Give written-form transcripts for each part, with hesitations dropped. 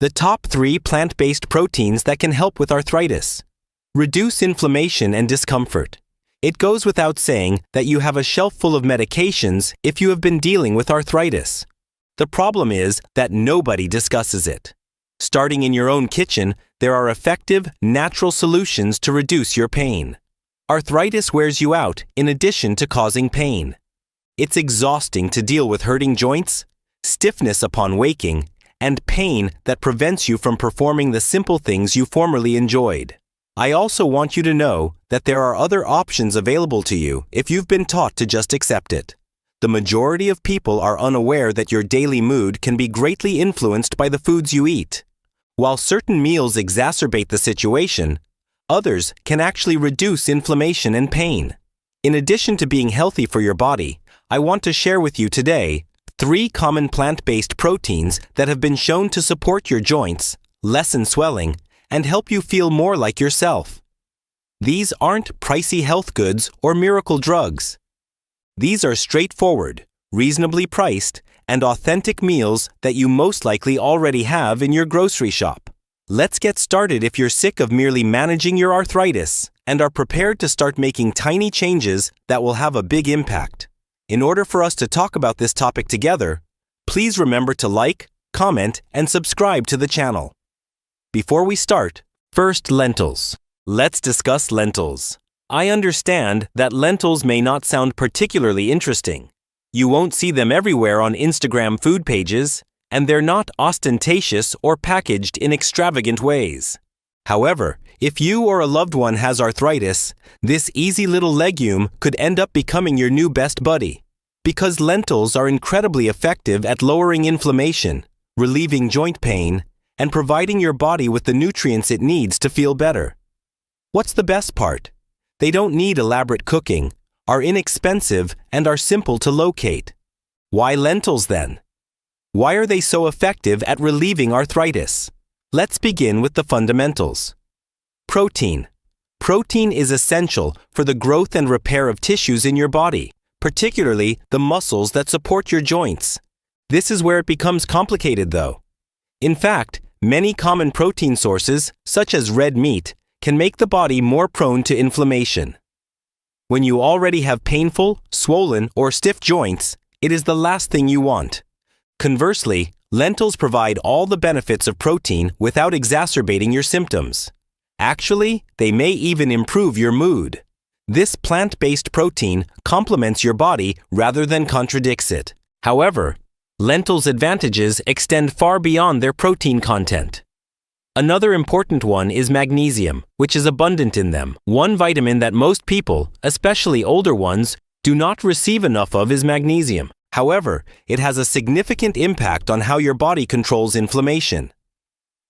The top 3 plant-based proteins that can help with arthritis. Reduce inflammation and discomfort. It goes without saying that you have a shelf full of medications if you have been dealing with arthritis. The problem is that nobody discusses it. Starting in your own kitchen, there are effective, natural solutions to reduce your pain. Arthritis wears you out in addition to causing pain. It's exhausting to deal with hurting joints, stiffness upon waking, and pain that prevents you from performing the simple things you formerly enjoyed. I also want you to know that there are other options available to you if you've been taught to just accept it. The majority of people are unaware that your daily mood can be greatly influenced by the foods you eat. While certain meals exacerbate the situation, others can actually reduce inflammation and pain. In addition to being healthy for your body, I want to share with you today 3 common plant-based proteins that have been shown to support your joints, lessen swelling, and help you feel more like yourself. These aren't pricey health goods or miracle drugs. These are straightforward, reasonably priced, and authentic meals that you most likely already have in your grocery shop. Let's get started if you're sick of merely managing your arthritis and are prepared to start making tiny changes that will have a big impact. In order for us to talk about this topic together, please remember to like, comment, and subscribe to the channel. Before we start, first lentils. Let's discuss lentils. I understand that lentils may not sound particularly interesting. You won't see them everywhere on Instagram food pages, and they're not ostentatious or packaged in extravagant ways. However, if you or a loved one has arthritis, this easy little legume could end up becoming your new best buddy. Because lentils are incredibly effective at lowering inflammation, relieving joint pain, and providing your body with the nutrients it needs to feel better. What's the best part? They don't need elaborate cooking, are inexpensive, and are simple to locate. Why lentils then? Why are they so effective at relieving arthritis? Let's begin with the fundamentals. Protein. Protein is essential for the growth and repair of tissues in your body, particularly the muscles that support your joints. This is where it becomes complicated though. In fact, many common protein sources, such as red meat, can make the body more prone to inflammation. When you already have painful, swollen, or stiff joints, it is the last thing you want. Conversely, lentils provide all the benefits of protein without exacerbating your symptoms. Actually, they may even improve your mood. This plant-based protein complements your body rather than contradicts it. However, lentils' advantages extend far beyond their protein content. Another important one is magnesium, which is abundant in them. One vitamin that most people, especially older ones, do not receive enough of is magnesium. However, it has a significant impact on how your body controls inflammation.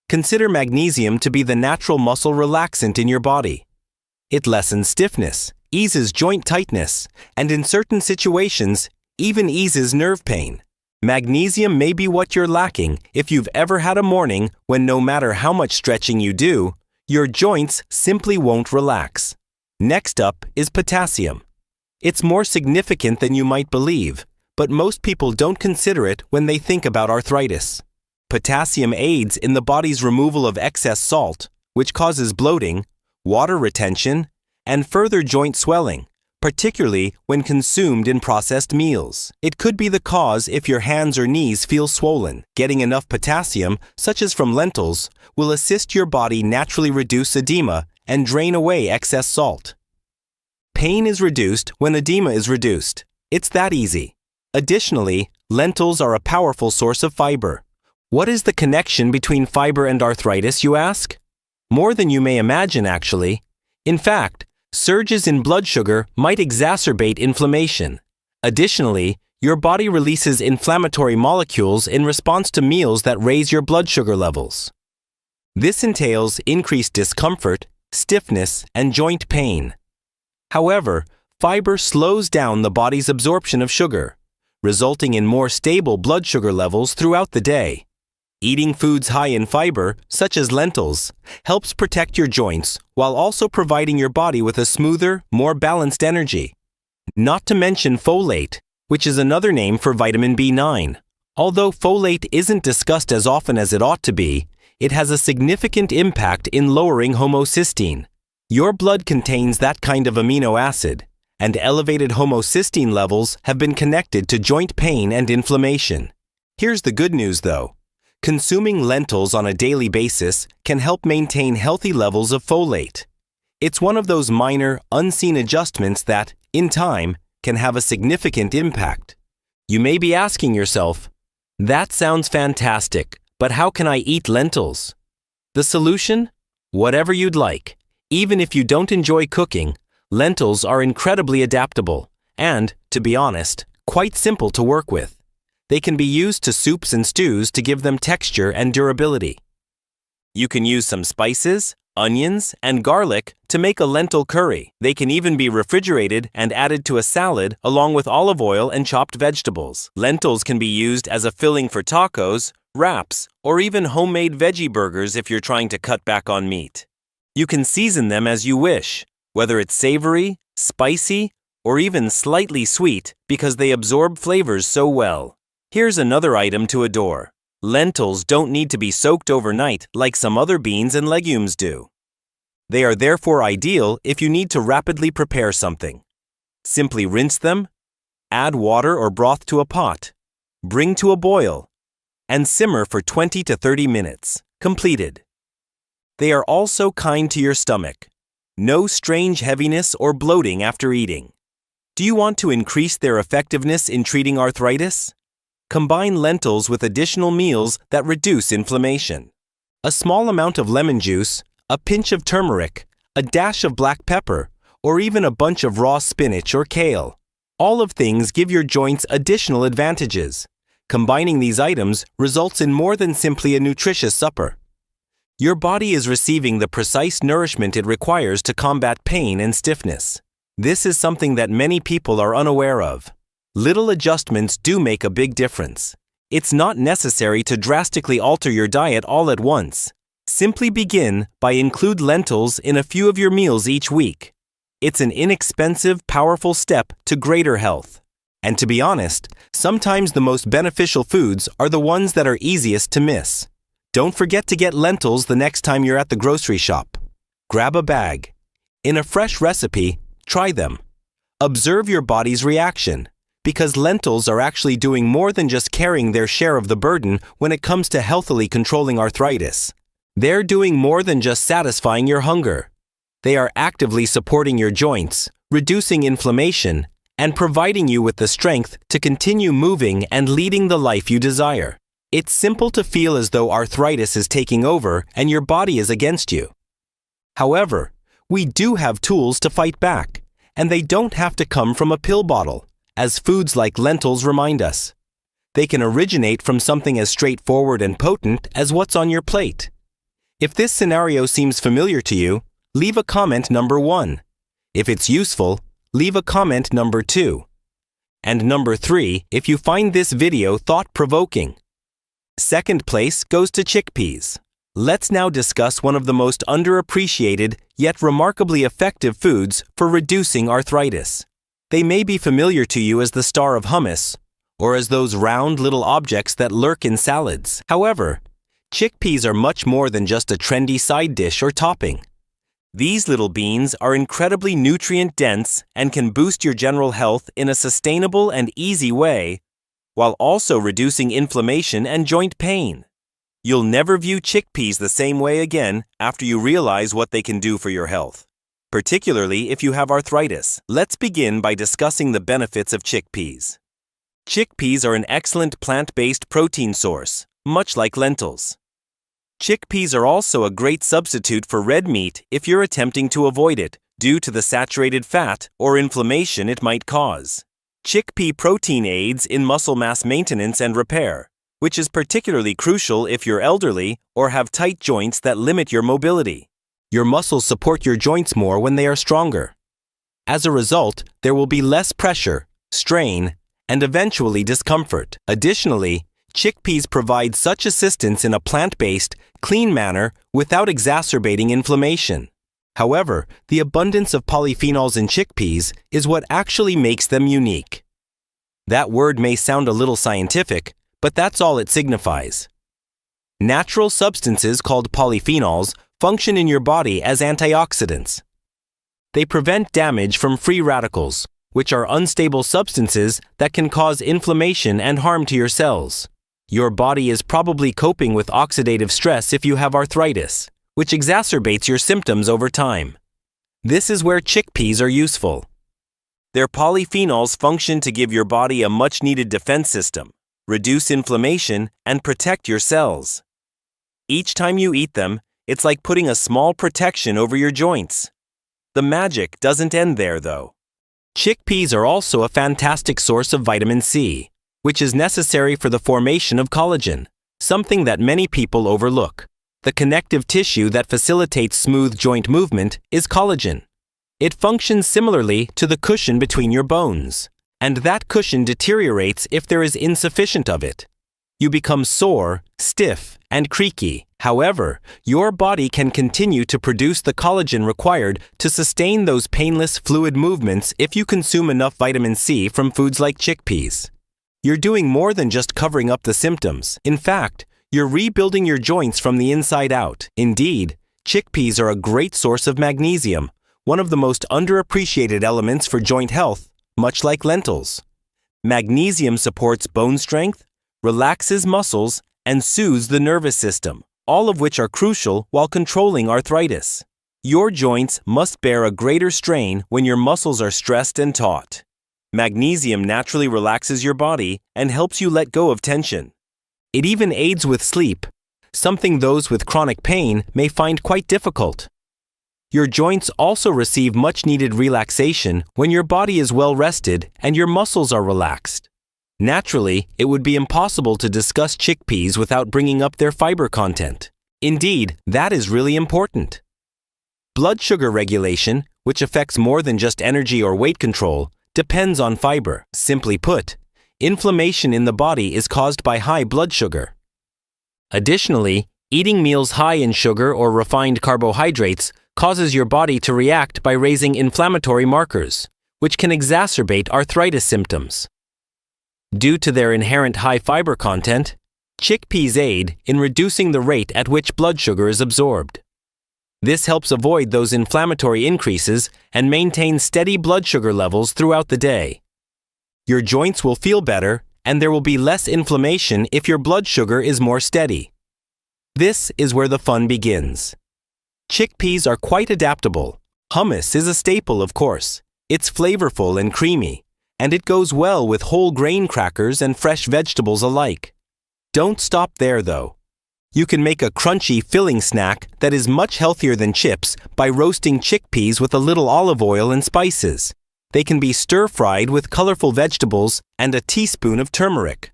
Consider magnesium to be the natural muscle relaxant in your body. It lessens stiffness, eases joint tightness, and in certain situations, even eases nerve pain. Magnesium may be what you're lacking if you've ever had a morning when no matter how much stretching you do, your joints simply won't relax. Next up is potassium. It's more significant than you might believe, but most people don't consider it when they think about arthritis. Potassium aids in the body's removal of excess salt, which causes bloating, water retention, and further joint swelling, particularly when consumed in processed meals. It could be the cause if your hands or knees feel swollen. Getting enough potassium, such as from lentils, will assist your body naturally reduce edema and drain away excess salt. Pain is reduced when edema is reduced. It's that easy. Additionally, lentils are a powerful source of fiber. What is the connection between fiber and arthritis, you ask? More than you may imagine, actually. In fact, surges in blood sugar might exacerbate inflammation. Additionally, your body releases inflammatory molecules in response to meals that raise your blood sugar levels. This entails increased discomfort, stiffness, and joint pain. However, fiber slows down the body's absorption of sugar, resulting in more stable blood sugar levels throughout the day. Eating foods high in fiber, such as lentils, helps protect your joints while also providing your body with a smoother, more balanced energy. Not to mention folate, which is another name for vitamin B9. Although folate isn't discussed as often as it ought to be, it has a significant impact in lowering homocysteine. Your blood contains that kind of amino acid, and elevated homocysteine levels have been connected to joint pain and inflammation. Here's the good news though. Consuming lentils on a daily basis can help maintain healthy levels of folate. It's one of those minor, unseen adjustments that, in time, can have a significant impact. You may be asking yourself, that sounds fantastic, but how can I eat lentils? The solution? Whatever you'd like. Even if you don't enjoy cooking, lentils are incredibly adaptable and, to be honest, quite simple to work with. They can be used to soups and stews to give them texture and durability. You can use some spices, onions, and garlic to make a lentil curry. They can even be refrigerated and added to a salad along with olive oil and chopped vegetables. Lentils can be used as a filling for tacos, wraps, or even homemade veggie burgers if you're trying to cut back on meat. You can season them as you wish, whether it's savory, spicy, or even slightly sweet because they absorb flavors so well. Here's another item to adore. Lentils don't need to be soaked overnight like some other beans and legumes do. They are therefore ideal if you need to rapidly prepare something. Simply rinse them, add water or broth to a pot, bring to a boil, and simmer for 20 to 30 minutes. Completed. They are also kind to your stomach. No strange heaviness or bloating after eating. Do you want to increase their effectiveness in treating arthritis? Combine lentils with additional meals that reduce inflammation. A small amount of lemon juice, a pinch of turmeric, a dash of black pepper, or even a bunch of raw spinach or kale. All of things give your joints additional advantages. Combining these items results in more than simply a nutritious supper. Your body is receiving the precise nourishment it requires to combat pain and stiffness. This is something that many people are unaware of. Little adjustments do make a big difference. It's not necessary to drastically alter your diet all at once. Simply begin by include lentils in a few of your meals each week. It's an inexpensive, powerful step to greater health. And to be honest, sometimes the most beneficial foods are the ones that are easiest to miss. Don't forget to get lentils the next time you're at the grocery shop. Grab a bag. In a fresh recipe, try them. Observe your body's reaction, because lentils are actually doing more than just carrying their share of the burden when it comes to healthily controlling arthritis. They're doing more than just satisfying your hunger. They are actively supporting your joints, reducing inflammation, and providing you with the strength to continue moving and leading the life you desire. It's simple to feel as though arthritis is taking over and your body is against you. However, we do have tools to fight back, and they don't have to come from a pill bottle, as foods like lentils remind us. They can originate from something as straightforward and potent as what's on your plate. If this scenario seems familiar to you, leave a comment number 1. If it's useful, leave a comment number 2. And number 3 if you find this video thought-provoking. Second place goes to chickpeas. Let's now discuss one of the most underappreciated yet remarkably effective foods for reducing arthritis. They may be familiar to you as the star of hummus, or as those round little objects that lurk in salads. However, chickpeas are much more than just a trendy side dish or topping. These little beans are incredibly nutrient-dense and can boost your general health in a sustainable and easy way, while also reducing inflammation and joint pain. You'll never view chickpeas the same way again after you realize what they can do for your health, particularly if you have arthritis. Let's begin by discussing the benefits of chickpeas. Chickpeas are an excellent plant-based protein source, much like lentils. Chickpeas are also a great substitute for red meat if you're attempting to avoid it due to the saturated fat or inflammation it might cause. Chickpea protein aids in muscle mass maintenance and repair, which is particularly crucial if you're elderly or have tight joints that limit your mobility. Your muscles support your joints more when they are stronger. As a result, there will be less pressure, strain, and eventually discomfort. Additionally, chickpeas provide such assistance in a plant-based, clean manner without exacerbating inflammation. However, the abundance of polyphenols in chickpeas is what actually makes them unique. That word may sound a little scientific, but that's all it signifies. Natural substances called polyphenols function in your body as antioxidants. They prevent damage from free radicals, which are unstable substances that can cause inflammation and harm to your cells. Your body is probably coping with oxidative stress if you have arthritis, which exacerbates your symptoms over time. This is where chickpeas are useful. Their polyphenols function to give your body a much-needed defense system, reduce inflammation, and protect your cells. Each time you eat them, it's like putting a small protection over your joints. The magic doesn't end there, though. Chickpeas are also a fantastic source of vitamin C, which is necessary for the formation of collagen, something that many people overlook. The connective tissue that facilitates smooth joint movement is collagen. It functions similarly to the cushion between your bones, and that cushion deteriorates if there is insufficient of it. You become sore, stiff, and creaky. However, your body can continue to produce the collagen required to sustain those painless, fluid movements if you consume enough vitamin C from foods like chickpeas. You're doing more than just covering up the symptoms. In fact, you're rebuilding your joints from the inside out. Indeed, chickpeas are a great source of magnesium, one of the most underappreciated elements for joint health, much like lentils. Magnesium supports bone strength, relaxes muscles, and soothes the nervous system, all of which are crucial while controlling arthritis. Your joints must bear a greater strain when your muscles are stressed and taut. Magnesium naturally relaxes your body and helps you let go of tension. It even aids with sleep, something those with chronic pain may find quite difficult. Your joints also receive much-needed relaxation when your body is well rested and your muscles are relaxed. Naturally, it would be impossible to discuss chickpeas without bringing up their fiber content. Indeed, that is really important. Blood sugar regulation, which affects more than just energy or weight control, depends on fiber. Simply put, inflammation in the body is caused by high blood sugar. Additionally, eating meals high in sugar or refined carbohydrates causes your body to react by raising inflammatory markers, which can exacerbate arthritis symptoms. Due to their inherent high fiber content, chickpeas aid in reducing the rate at which blood sugar is absorbed. This helps avoid those inflammatory increases and maintain steady blood sugar levels throughout the day. Your joints will feel better, and there will be less inflammation if your blood sugar is more steady. This is where the fun begins. Chickpeas are quite adaptable. Hummus is a staple, of course. It's flavorful and creamy, and it goes well with whole grain crackers and fresh vegetables alike. Don't stop there, though. You can make a crunchy, filling snack that is much healthier than chips by roasting chickpeas with a little olive oil and spices. They can be stir-fried with colorful vegetables and a teaspoon of turmeric,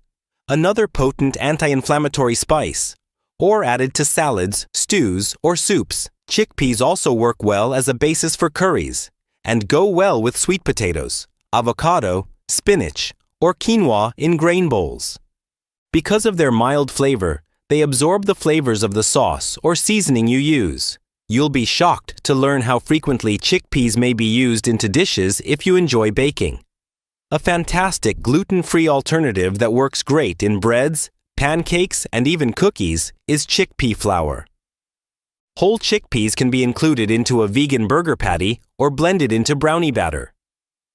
another potent anti-inflammatory spice, or added to salads, stews, or soups. Chickpeas also work well as a basis for curries and go well with sweet potatoes, avocado, spinach, or quinoa in grain bowls. Because of their mild flavor, they absorb the flavors of the sauce or seasoning you use. You'll be shocked to learn how frequently chickpeas may be used into dishes if you enjoy baking. A fantastic gluten-free alternative that works great in breads, pancakes, and even cookies is chickpea flour. Whole chickpeas can be included into a vegan burger patty or blended into brownie batter.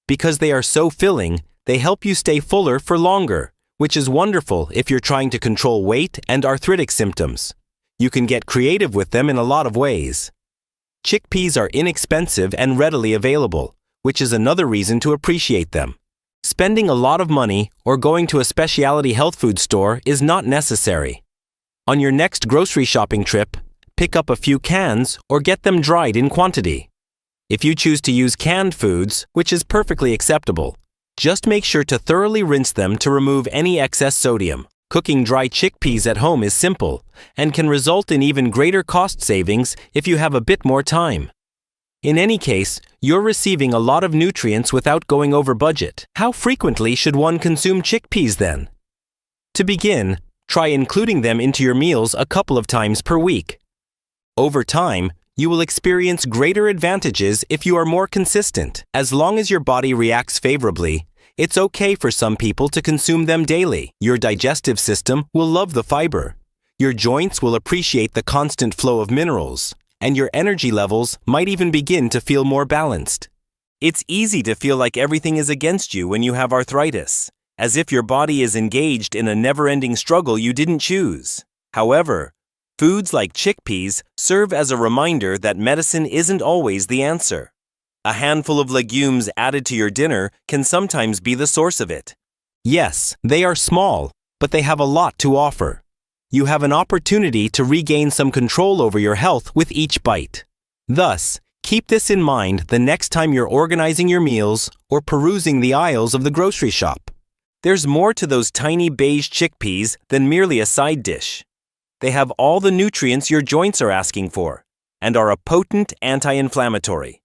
Because they are so filling, they help you stay fuller for longer, which is wonderful if you're trying to control weight and arthritic symptoms. You can get creative with them in a lot of ways. Chickpeas are inexpensive and readily available, which is another reason to appreciate them. Spending a lot of money or going to a specialty health food store is not necessary. On your next grocery shopping trip, pick up a few cans or get them dried in quantity. If you choose to use canned foods, which is perfectly acceptable, just make sure to thoroughly rinse them to remove any excess sodium. Cooking dry chickpeas at home is simple and can result in even greater cost savings if you have a bit more time. In any case, you're receiving a lot of nutrients without going over budget. How frequently should one consume chickpeas then? To begin, try including them into your meals a couple of times per week. Over time, you will experience greater advantages if you are more consistent. As long as your body reacts favorably, it's okay for some people to consume them daily. Your digestive system will love the fiber. Your joints will appreciate the constant flow of minerals, and your energy levels might even begin to feel more balanced. It's easy to feel like everything is against you when you have arthritis, as if your body is engaged in a never-ending struggle you didn't choose. However, foods like chickpeas serve as a reminder that medicine isn't always the answer. A handful of legumes added to your dinner can sometimes be the source of it. Yes, they are small, but they have a lot to offer. You have an opportunity to regain some control over your health with each bite. Thus, keep this in mind the next time you're organizing your meals or perusing the aisles of the grocery shop. There's more to those tiny beige chickpeas than merely a side dish. They have all the nutrients your joints are asking for and are a potent anti-inflammatory.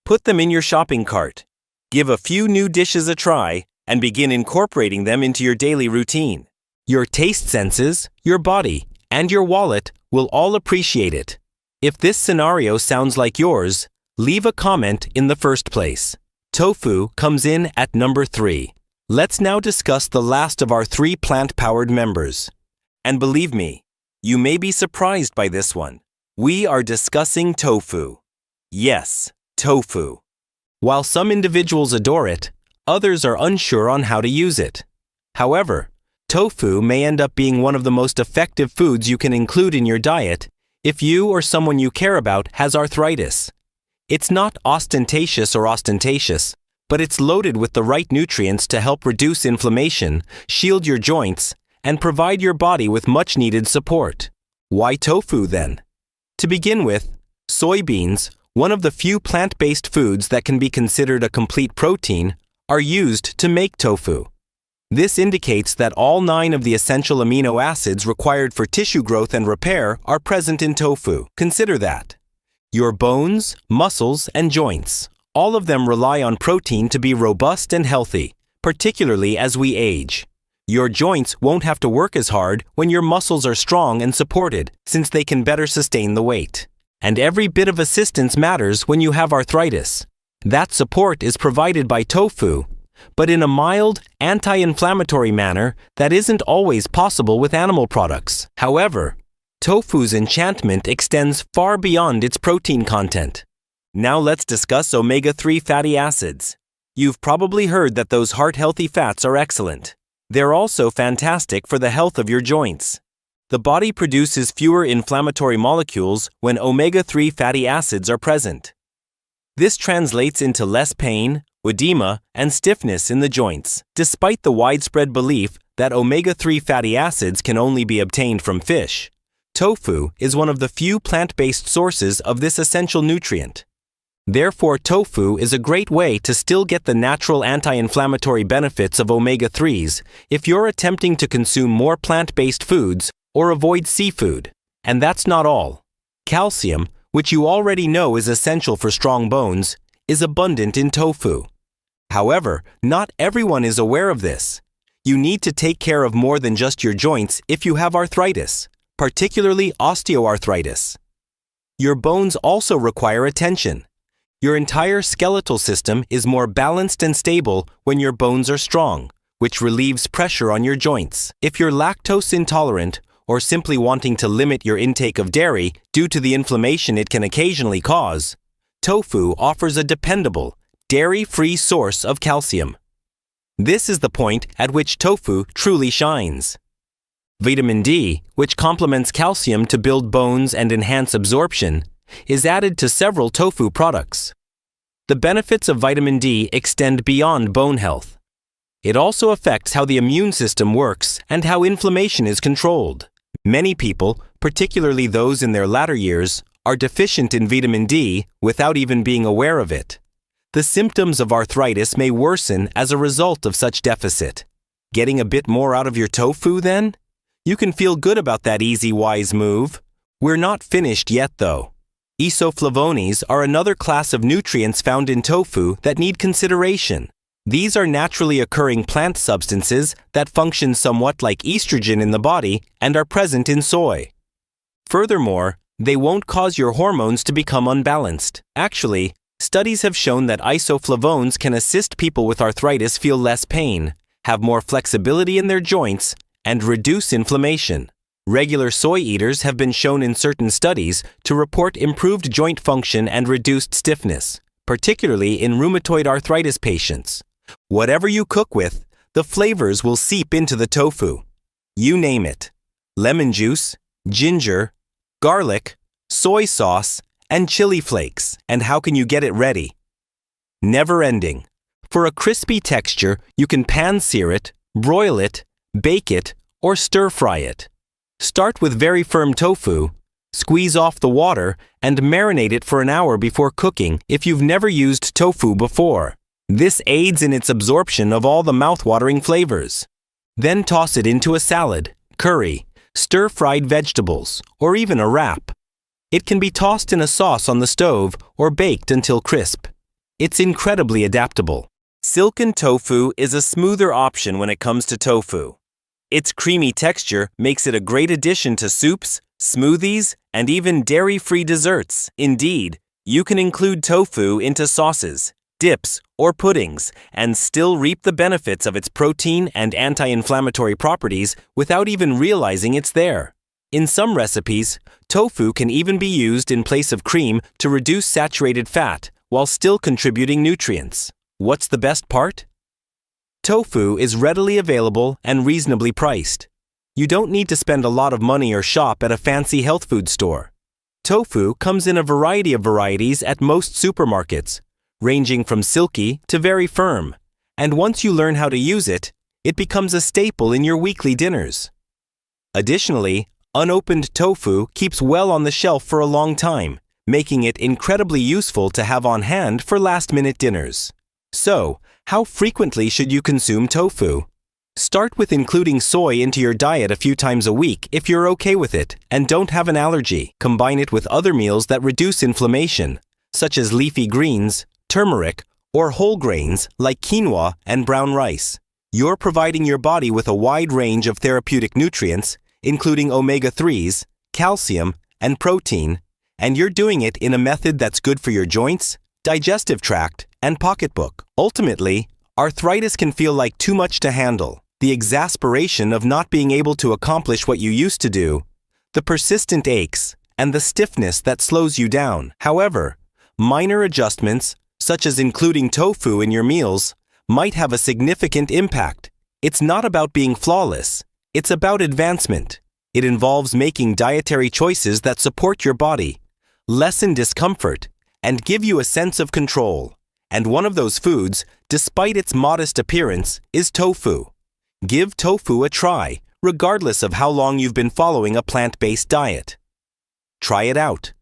Put them in your shopping cart. Give a few new dishes a try and begin incorporating them into your daily routine. Your taste senses, your body, and your wallet will all appreciate it. If this scenario sounds like yours, leave a comment in the first place. Tofu comes in at number 3. Let's now discuss the last of our 3 plant-powered members. And believe me, you may be surprised by this one. We are discussing tofu. Yes, tofu. While some individuals adore it, others are unsure on how to use it. However, tofu may end up being one of the most effective foods you can include in your diet if you or someone you care about has arthritis. It's not ostentatious, but it's loaded with the right nutrients to help reduce inflammation, shield your joints, and provide your body with much-needed support. Why tofu then? To begin with, soybeans, one of the few plant-based foods that can be considered a complete protein, are used to make tofu. This indicates that all 9 of the essential amino acids required for tissue growth and repair are present in tofu. Consider that. Your bones, muscles, and joints, all of them rely on protein to be robust and healthy, particularly as we age. Your joints won't have to work as hard when your muscles are strong and supported, since they can better sustain the weight. And every bit of assistance matters when you have arthritis. That support is provided by tofu, but in a mild, anti-inflammatory manner that isn't always possible with animal products. However, tofu's enchantment extends far beyond its protein content. Now let's discuss omega-3 fatty acids. You've probably heard that those heart-healthy fats are excellent. They're also fantastic for the health of your joints. The body produces fewer inflammatory molecules when omega-3 fatty acids are present. This translates into less pain, edema, and stiffness in the joints. Despite the widespread belief that omega-3 fatty acids can only be obtained from fish, tofu is one of the few plant-based sources of this essential nutrient. Therefore, tofu is a great way to still get the natural anti-inflammatory benefits of omega-3s if you're attempting to consume more plant-based foods or avoid seafood. And that's not all. Calcium, which you already know is essential for strong bones, is abundant in tofu. However, not everyone is aware of this. You need to take care of more than just your joints if you have arthritis, particularly osteoarthritis. Your bones also require attention. Your entire skeletal system is more balanced and stable when your bones are strong, which relieves pressure on your joints. If you're lactose intolerant or simply wanting to limit your intake of dairy due to the inflammation it can occasionally cause, tofu offers a dependable, dairy-free source of calcium. This is the point at which tofu truly shines. Vitamin D, which complements calcium to build bones and enhance absorption, is added to several tofu products. The benefits of vitamin D extend beyond bone health. It also affects how the immune system works and how inflammation is controlled. Many people, particularly those in their latter years, are deficient in vitamin D without even being aware of it. The symptoms of arthritis may worsen as a result of such deficit. Getting a bit more out of your tofu then? You can feel good about that easy, wise move. We're not finished yet though. Isoflavones are another class of nutrients found in tofu that need consideration. These are naturally occurring plant substances that function somewhat like estrogen in the body and are present in soy. Furthermore, they won't cause your hormones to become unbalanced. Actually, studies have shown that isoflavones can assist people with arthritis feel less pain, have more flexibility in their joints, and reduce inflammation. Regular soy eaters have been shown in certain studies to report improved joint function and reduced stiffness, particularly in rheumatoid arthritis patients. Whatever you cook with, the flavors will seep into the tofu. You name it. Lemon juice, ginger, garlic, soy sauce, and chili flakes. And how can you get it ready? Never ending. For a crispy texture, you can pan-sear it, broil it, bake it, or stir-fry it. Start with very firm tofu, squeeze off the water, and marinate it for an hour before cooking if you've never used tofu before. This aids in its absorption of all the mouth-watering flavors. Then toss it into a salad, curry, stir-fried vegetables, or even a wrap. It can be tossed in a sauce on the stove or baked until crisp. It's incredibly adaptable. Silken tofu is a smoother option when it comes to tofu. Its creamy texture makes it a great addition to soups, smoothies, and even dairy-free desserts. Indeed, you can include tofu into sauces, dips, or puddings and still reap the benefits of its protein and anti-inflammatory properties without even realizing it's there. In some recipes, tofu can even be used in place of cream to reduce saturated fat while still contributing nutrients. What's the best part? Tofu is readily available and reasonably priced. You don't need to spend a lot of money or shop at a fancy health food store. Tofu comes in a variety of varieties at most supermarkets, ranging from silky to very firm. And once you learn how to use it, it becomes a staple in your weekly dinners. Additionally, unopened tofu keeps well on the shelf for a long time, making it incredibly useful to have on hand for last-minute dinners. So, how frequently should you consume tofu? Start with including soy into your diet a few times a week if you're okay with it and don't have an allergy. Combine it with other meals that reduce inflammation, such as leafy greens, turmeric, or whole grains like quinoa and brown rice. You're providing your body with a wide range of therapeutic nutrients, including omega-3s, calcium, and protein, and you're doing it in a method that's good for your joints, digestive tract, and pocketbook. Ultimately, arthritis can feel like too much to handle. The exasperation of not being able to accomplish what you used to do, the persistent aches, and the stiffness that slows you down. However, minor adjustments, such as including tofu in your meals, might have a significant impact. It's not about being flawless. It's about advancement. It involves making dietary choices that support your body, lessen discomfort, and give you a sense of control. And one of those foods, despite its modest appearance, is tofu. Give tofu a try, regardless of how long you've been following a plant-based diet. Try it out.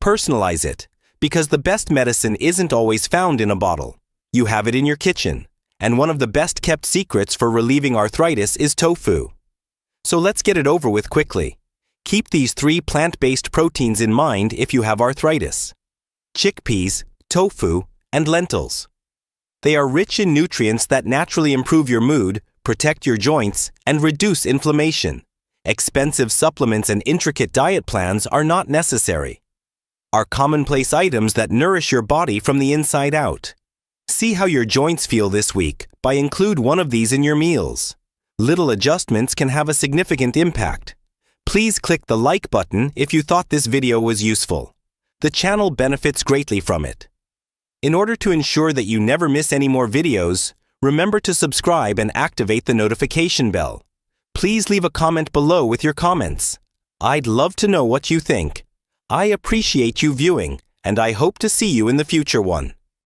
Personalize it, because the best medicine isn't always found in a bottle. You have it in your kitchen, and one of the best-kept secrets for relieving arthritis is tofu. So let's get it over with quickly. Keep these 3 plant-based proteins in mind if you have arthritis: chickpeas, tofu, and lentils. They are rich in nutrients that naturally improve your mood, protect your joints, and reduce inflammation. Expensive supplements and intricate diet plans are not necessary. Are commonplace items that nourish your body from the inside out. See how your joints feel this week by include one of these in your meals. Little adjustments can have a significant impact. Please click the like button if you thought this video was useful. The channel benefits greatly from it. In order to ensure that you never miss any more videos, remember to subscribe and activate the notification bell. Please leave a comment below with your comments. I'd love to know what you think. I appreciate you viewing, and I hope to see you in the future one.